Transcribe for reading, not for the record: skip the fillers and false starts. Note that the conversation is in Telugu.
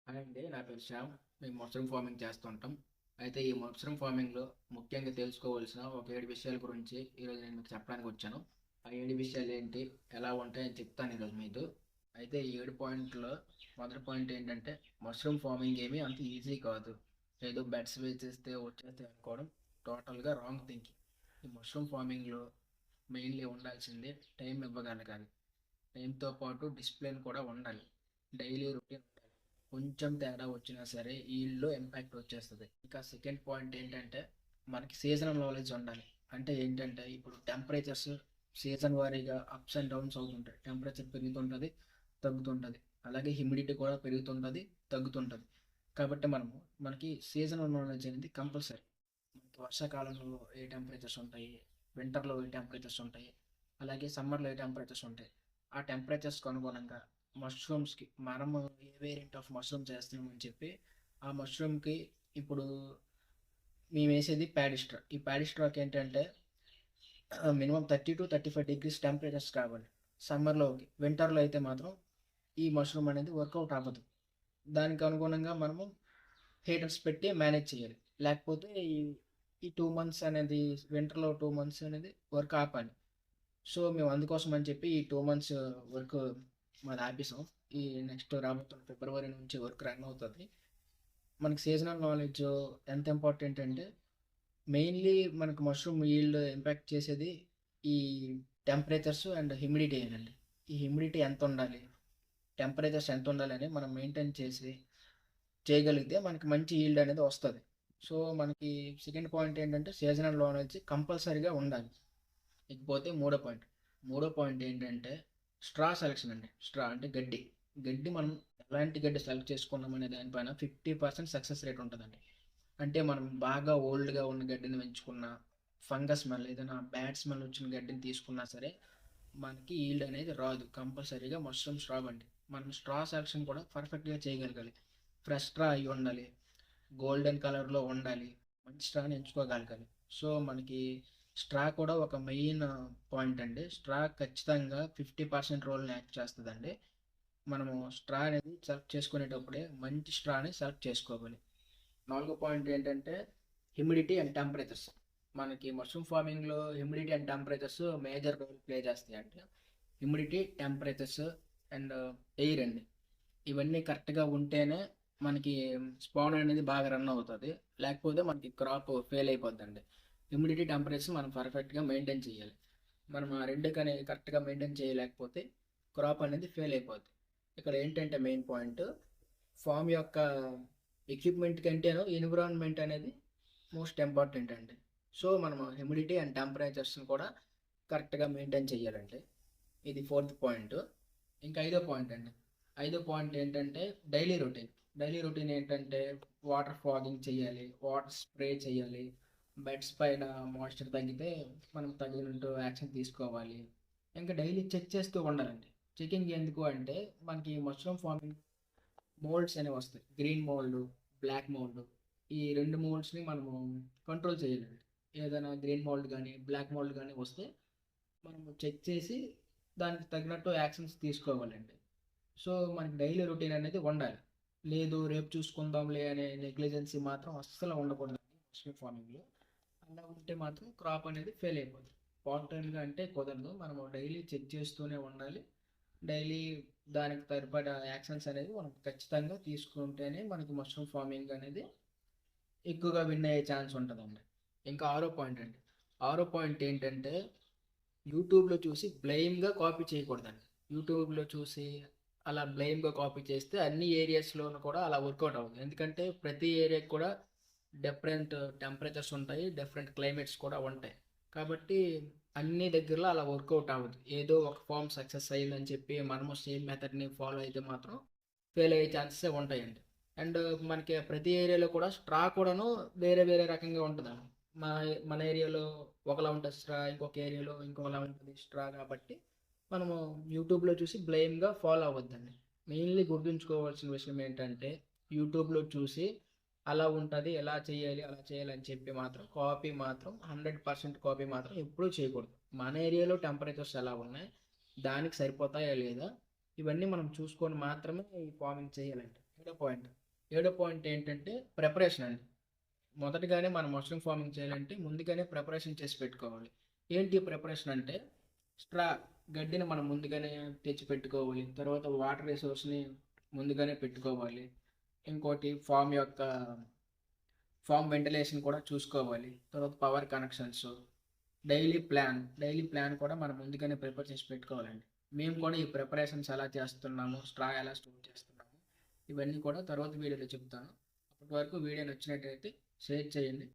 హాయ్ అండి. నా పేరు శ్యామ్. మేము మష్రూమ్ ఫార్మింగ్ చేస్తుంటాం. అయితే ఈ మష్రూమ్ ఫార్మింగ్‌లో ముఖ్యంగా తెలుసుకోవాల్సిన ఒక 7 విషయాల గురించి ఈరోజు నేను మీకు చెప్పడానికి వచ్చాను. ఆ 7 విషయాలు ఏంటి? ఎలా ఉంటాయని చెప్తాను ఈరోజు మీకు. అయితే ఈ 7 పాయింట్‌లో మొదటి పాయింట్ ఏంటంటే మష్రూమ్ ఫార్మింగ్ ఏమీ అంత ఈజీ కాదు. ఏదో బెడ్స్ వేసేస్తే వచ్చేస్తాయి అనుకోవడం టోటల్‌గా రాంగ్ థింకింగ్. ఈ మష్రూమ్ ఫార్మింగ్‌లో మెయిన్‌లీ ఉండాల్సింది టైం ఇవ్వగలగాలి. టైంతో పాటు డిసిప్లిన్ కూడా ఉండాలి. డైలీ రొటీన్ ఉండాలి. కొంచెం తేడా వచ్చినా సరే ఈల్డ్‌లో ఇంపాక్ట్ వచ్చేస్తది. ఇక సెకండ్ పాయింట్ ఏంటంటే మనకి సీజనల్ నాలెడ్జ్ ఉండాలి. అంటే ఏంటంటే ఇప్పుడు టెంపరేచర్స్ సీజన్ వారీగా అప్స్ అండ్ డౌన్స్ అవుతుంటాయి. టెంపరేచర్ పెరుగుతుంటది, తగ్గుతుంటది. అలాగే హ్యూమిడిటీ కూడా పెరుగుతుంటది, తగ్గుతుంటది. కాబట్టి మనకి సీజనల్ నాలెడ్జ్ అనేది కంపల్సరీ. మనకి వర్షాకాలంలో ఏ టెంపరేచర్స్ ఉంటాయి, వింటర్‌లో ఏ టెంపరేచర్స్ ఉంటాయి, అలాగే సమ్మర్‌లో ఏ టెంపరేచర్స్ ఉంటాయి. ఆ టెంపరేచర్స్‌కి అనుగుణంగా మష్రూమ్స్‌కి మనము ఏ వేరియంట్ ఆఫ్ మష్రూమ్ చేస్తున్నామని చెప్పి ఆ మష్రూమ్‌కి ఇప్పుడు మేమేసేది ప్యాడిస్ట్రా. ఈ ప్యాడిస్ట్రాకి ఏంటంటే మినిమమ్ 30-35 డిగ్రీస్ టెంపరేచర్స్ కావాలి సమ్మర్‌లో. ఓకే. వింటర్‌లో అయితే మాత్రం ఈ మష్రూమ్ అనేది వర్కౌట్ అవ్వదు. దానికి అనుగుణంగా మనము హీటర్స్ పెట్టి మేనేజ్ చేయాలి. లేకపోతే ఈ 2 మంత్స్ అనేది వింటర్‌లో 2 మంత్స్ అనేది వర్క్ ఆపాలి. సో, మేము అందుకోసం అని చెప్పి ఈ 2 మంత్స్ వర్క్ మాది ఆపేసాం. ఈ నెక్స్ట్ రాబోతున్న ఫిబ్రవరి నుంచి వర్క్ రన్ అవుతది. మనకి సీజనల్ నాలెడ్జ్ ఎంత ఇంపార్టెంట్ అంటే మెయిన్‌లీ మనకు మష్రూమ్ ఈల్డ్ ఇంపాక్ట్ చేసేది ఈ టెంపరేచర్స్ అండ్ హ్యూమిడిటీయేనండి. ఈ హ్యూమిడిటీ ఎంతుండాలి, టెంపరేచర్స్ ఎంతుండాలని మనం మెయింటైన్ చేసి చేయగలిగితే మనకి మంచి ఈల్డ్ అనేది వస్తది. సో, మనకి సెకండ్ పాయింట్ ఏంటంటే సీజనల్ నాలెడ్జ్ కంపల్సరీగా ఉండాలి. ఇకపోతే మూడో పాయింట్ ఏంటంటే స్ట్రా సెలక్షన్ అండి. స్ట్రా అంటే గడ్డి. గడ్డి మనం ఎలాంటి గడ్డి సెలెక్ట్ చేసుకున్నామనే దానిపైన 50% సక్సెస్ రేట్ ఉంటదండి. అంటే మనం బాగా ఓల్డ్‌గా ఉన్న గడ్డిని ఎంచుకున్నా, ఫంగస్ స్మెల్ ఏదైనా బ్యాడ్ స్మెల్ వచ్చిన గడ్డిని తీసుకున్నా సరే, మనకి ఈల్డ్ అనేది రాదు. కంపల్సరీగా మష్రూమ్స్ రావండి. మనం స్ట్రా సెలక్షన్ కూడా పర్ఫెక్ట్‌గా చేయగలగాలి. ఫ్రెష్ స్ట్రా అయ్యి ఉండాలి. గోల్డెన్ కలర్‌లో ఉండాలి. మంచి స్ట్రాని ఎంచుకోగలగాలి. సో, మనకి స్ట్రా కూడా ఒక మెయిన్ పాయింట్ అండి. స్ట్రా ఖచ్చితంగా 50% రోల్‌ని యాక్ట్ చేస్తదండి. మనము స్ట్రా అనేది సెలెక్ట్ చేసుకునేటప్పుడే మంచి స్ట్రాని సెలెక్ట్ చేసుకోవాలి. నాలుగో పాయింట్ ఏంటంటే హ్యూమిడిటీ అండ్ టెంపరేచర్స్. మనకి మష్రూమ్ ఫార్మింగ్‌లో humidity and temperatures major role play చేస్తాయండి. హ్యూమిడిటీ, టెంపరేచర్స్ అండ్ ఎయిర్ అండి. ఇవన్నీ కరెక్ట్‌గా ఉంటేనే మనకి స్పాన్ అనేది బాగా రన్ అవుతది. లేకపోతే మనకి క్రాప్ ఫెయిల్ అయిపోద్దండి. హ్యూమిడిటీ, టెంపరేచర్ మనం పర్ఫెక్ట్‌గా మెయింటైన్ చేయాలి. మనం ఆ 2 కరెక్ట్‌గా మెయింటైన్ చేయలేకపోతే క్రాప్ అనేది ఫెయిల్ అయిపోద్ది. ఇక్కడ ఏంటంటే మెయిన్ పాయింట్ ఫార్మ్ యొక్క ఎక్విప్‌మెంట్ కంటేను ఎన్విరాన్మెంట్ అనేది మోస్ట్ ఇంపార్టెంట్ అండి. సో, మనం హ్యూమిడిటీ అండ్ టెంపరేచర్స్‌ని కూడా కరెక్ట్‌గా మెయింటైన్ చేయాలండి. ఇది ఫోర్త్ పాయింట్. ఇంకా ఐదో పాయింట్ అండి. ఐదో పాయింట్ ఏంటంటే డైలీ రొటీన్. డైలీ రొటీన్ ఏంటంటే వాటర్ ఫాగింగ్ చేయాలి, వాటర్ స్ప్రే చేయాలి. బెడ్స్ పైన మాయిశ్చర్ తగ్గితే మనం తగినట్టు యాక్షన్ తీసుకోవాలి. ఇంకా డైలీ చెక్ చేస్తూ ఉండాలండి. చెకింగ్ ఎందుకు అంటే మనకి మష్రూమ్ ఫార్మింగ్ మోల్డ్స్ అనేవి వస్తాయి. Green mould, black mould. ఈ 2 మోల్డ్స్‌ని మనము కంట్రోల్ చేయాలండి. ఏదైనా గ్రీన్ మోల్డ్ గానీ, బ్లాక్ మోల్డ్ గానీ వస్తే మనము చెక్ చేసి దానికి తగినట్టు యాక్షన్స్ తీసుకోవాలండి. సో, మనకి డైలీ రొటీన్ అనేది ఉండాలి. లేదు రేపు చూసుకుందాంలే అనే నెగ్లిజెన్సీ మాత్రం అస్సలు ఉండకూడదండి మష్రూమ్ ఫార్మింగ్‌లో. అలా ఉంటే మాత్రం క్రాప్ అనేది ఫెయిల్ అయిపోద్ది. పార్ట్ టైమ్‌గా అంటే కుదరదు. మనము డైలీ చెక్ చేస్తూనే ఉండాలి. డైలీ దానికి సరిపడా యాక్షన్స్ అనేది మనం ఖచ్చితంగా తీసుకుంటేనే మనకి మష్రూమ్ ఫార్మింగ్ అనేది ఎక్కువగా విన్ అయ్యే ఛాన్స్ ఉంటదండి. ఇంకా ఆరో పాయింట్ అండి. ఆరో పాయింట్ ఏంటంటే యూట్యూబ్‌లో చూసి బ్లైండ్‌గా కాపీ చేయకూడదండి. యూట్యూబ్‌లో చూసి అలా బ్లైండ్‌గా కాపీ చేస్తే అన్ని ఏరియాస్‌లోనూ కూడా అలా వర్కౌట్ అవ్వదు. ఎందుకంటే ప్రతి ఏరియాకి కూడా డిఫరెంట్ టెంపరేచర్స్ ఉంటాయి. డిఫరెంట్ క్లైమేట్స్ కూడా ఉంటాయి. కాబట్టి అన్ని దగ్గరలో అలా వర్కౌట్ అవ్వదు. ఏదో ఒక ఫార్మ్ సక్సెస్ అయిందని చెప్పి మనము సేమ్ మెథడ్‌ని ఫాలో అయితే మాత్రం ఫెయిల్ అయ్యే ఛాన్సెసే ఉంటాయండి. అండ్ మనకి ప్రతి ఏరియాలో కూడా స్ట్రా కూడాను వేరే వేరే రకంగా ఉంటదండి. మా మన ఏరియాలో ఒకలా ఉంటది స్ట్రా, ఇంకొక ఏరియాలో ఇంకోలా ఉంటది స్ట్రా కాబట్టి మనము యూట్యూబ్‌లో చూసి బ్లైండ్‌గా ఫాలో అవ్వద్దండి. మెయిన్‌లీ గుర్తుంచుకోవాల్సిన విషయం ఏంటంటే యూట్యూబ్‌లో చూసి అలా ఉంటది, ఎలా చేయాలి, అలా చేయాలి అని చెప్పి మాత్రం కాపీ మాత్రం 100% కాపీ మాత్రం ఎప్పుడూ చేయకూడదు. మన ఏరియాలో టెంపరేచర్స్ ఎలా ఉన్నాయి, దానికి సరిపోతాయా లేదా, ఇవన్నీ మనం చూసుకొని మాత్రమే ఈ ఫార్మింగ్ చేయాలండి. ఏడో పాయింట్ ఏంటంటే ప్రిపరేషన్ అండి. మొదటగానే మనం మష్రూమ్ ఫార్మింగ్ చేయాలంటే ముందుగానే ప్రిపరేషన్ చేసి పెట్టుకోవాలి. ఏంటి ప్రిపరేషన్ అంటే స్ట్రా గడ్డిని మనం ముందుగానే తెచ్చి పెట్టుకోవాలి. తర్వాత వాటర్ రిసోర్స్ని ముందుగానే పెట్టుకోవాలి. ఇంకోటి ఫామ్ వెంటిలేషన్ కూడా చూసుకోవాలి. తర్వాత పవర్ కనెక్షన్స్, డైలీ ప్లాన్ కూడా మనం ముందుగానే ప్రిపేర్ చేసి పెట్టుకోవాలండి. మేము కూడా ఈ ప్రిపరేషన్స్ ఎలా చేస్తున్నాము, స్ట్రా ఎలా స్టోర్ చేస్తున్నాము, ఇవన్నీ కూడా తర్వాత వీడియోలో చెప్తాను. అప్పటి వరకు వీడియో నచ్చినట్టయితే షేర్ చేయండి.